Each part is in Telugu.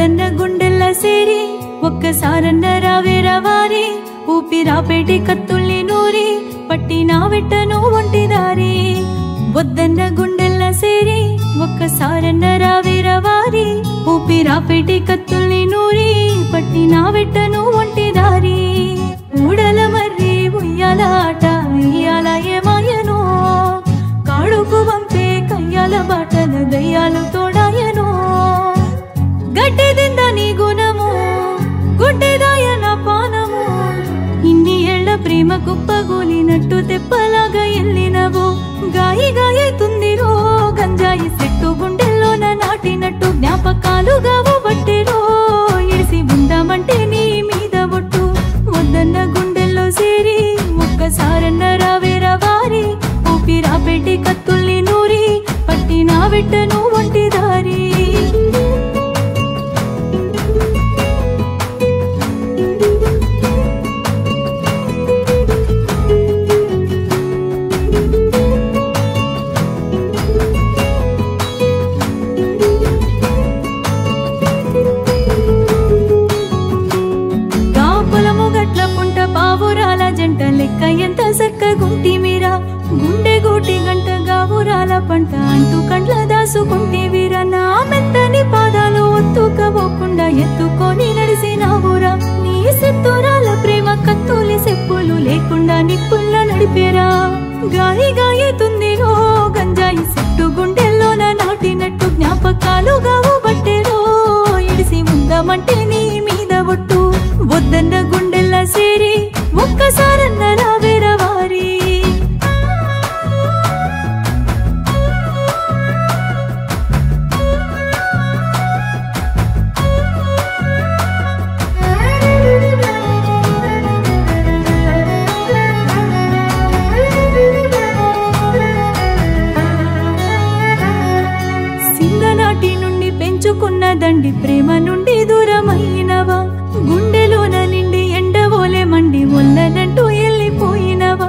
వద్దన్న గుండెల్ల సేరి ఒక్కసారన్న రావేరా వారి ఊపిరాపేటి కత్తుల్ని నూరి పట్టినా వెట్టను ఒంటిదారి వద్దన్న గుండెల్ల సేరి ఒక్కసారన్న రావేరా వారి ఊపిరాపేటి కత్తుల్ని నూరి పట్టినా వెట్టను ఒంటిదారి ఊడల మర్రి ఉయ్యాల ఆట ఇయ్యాల ఏమాయనో కాడుకు వంపే కయ్యాల బాటల దయ్యాలు తోడాయనో గడ్డెదింద నీ గుణము గుడ్డెదాయన పానము ఇన్ని ఏళ్ల ప్రేమ కుప్పగూలినట్టు తెప్పలాగా ఎల్లినవు గాయి గాయతుందిరో గంజాయి చెట్టు గుండెల్లోన నాటినట్టు జ్ఞాపకాలుగా బట్టెరో ఇడిసి ఉందామంటే నీ మీద ఒట్టు వద్దన్న గుండెల్లో సేరి ఒక్కసారన్న రావేరా వారి ఊపిరాపెట్టి కత్తుల్ని నూరి పట్టినా వెట్టను ఒంటిదారి జంట లెక్క ఎంత సక్కగుంటివిరా గుండె గోటి గంట గావురాల పంట అంటూ కండ్ల దాసుకుంటివిరా నా మెత్తని పాదాలు ఒత్తుకపోకుండా ఎత్తుకొని నడిసినావురా నీ సెత్తురాల ప్రేమ కత్తులి సెప్పులు లేకుండా నిప్పుల్ల నడిపేరా గాయి గాయతుందిరో గంజాయి చెట్టు గుండెల్లోన నాటినట్టు జ్ఞాపకాలుగా బట్టెరో ఇడిసి ఉందామంటే నీ మీద ఒట్టు వద్దన్న గుండెల్ల సేరి ఒక్కసారన్న రావేరా వారి సింగనాటి నుండి పెంచుకున్న దండి ప్రేమ నుండి దూరమైనవా గుండెలోన నిండి ఎండవోలే మండి ఒల్లనంటూ వెళ్ళిపోయినవా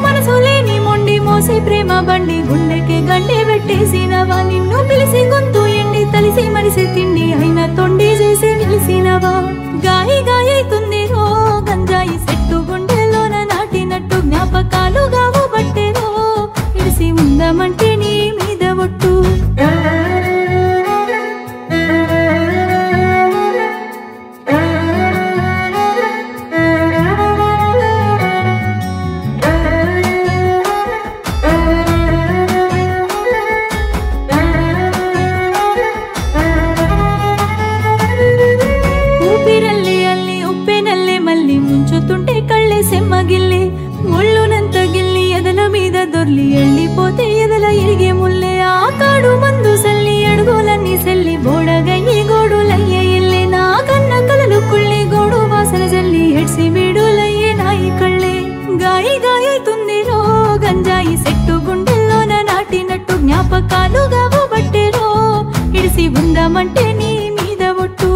మనసు లేని మొండి మోసి ప్రేమ బండి గుండెకి గండి పెట్టేసినవా నిన్ను పిలిసి గొంతు ఎండి తలిసి మనిసి తిండి అయినా తొండి చేసి నిలిసినవా గాయి గాయతుందిరో గంజాయి చెట్టు గుండెలోన నాటినట్టు జ్ఞాపకాలుగా బట్టెరో ఇడిసి ఉందామంటే నీ మీద ఒట్టు ముంచుతుంటే కళ్ళే సెమ్మగిల్లి ఒళ్ళునంత గిల్లి ఎదల మీద దొర్లి వెళ్ళిపోతే ఎదల ఇరిగే ముల్లే ఆ కాడు మందు సల్లి అడుగులన్నీ సెల్లి బోడగయ్యి గోడులయ్యే ఇల్లే నా కన్న కలలు కుళ్ళి గోడు వాసన జల్లి ఎడ్సి వీడులయ్యే నాయి కళ్ళే గాయి గాయతుందిరో గంజాయి చెట్టు గుండెల్లోన నాటినట్టు జ్ఞాపకాలుగా బట్టెరో ఇడిసి ఉందామంటే నీ మీద ఒట్టు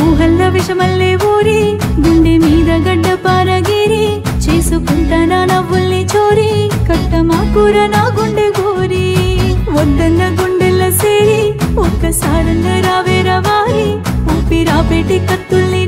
ఊహల్ల విషమల్లే ఊరి గుండె మీద గడ్డ పారగిరి చేసుకుంటానా నవ్వుల్ని చోరి కట్టమాకూర నా గుండె గోరి వద్దన్న గుండెల్ల సేరి ఒక్కసారన్న రావేరా వారి ఊపిరాపెట్టి కత్తుల్ని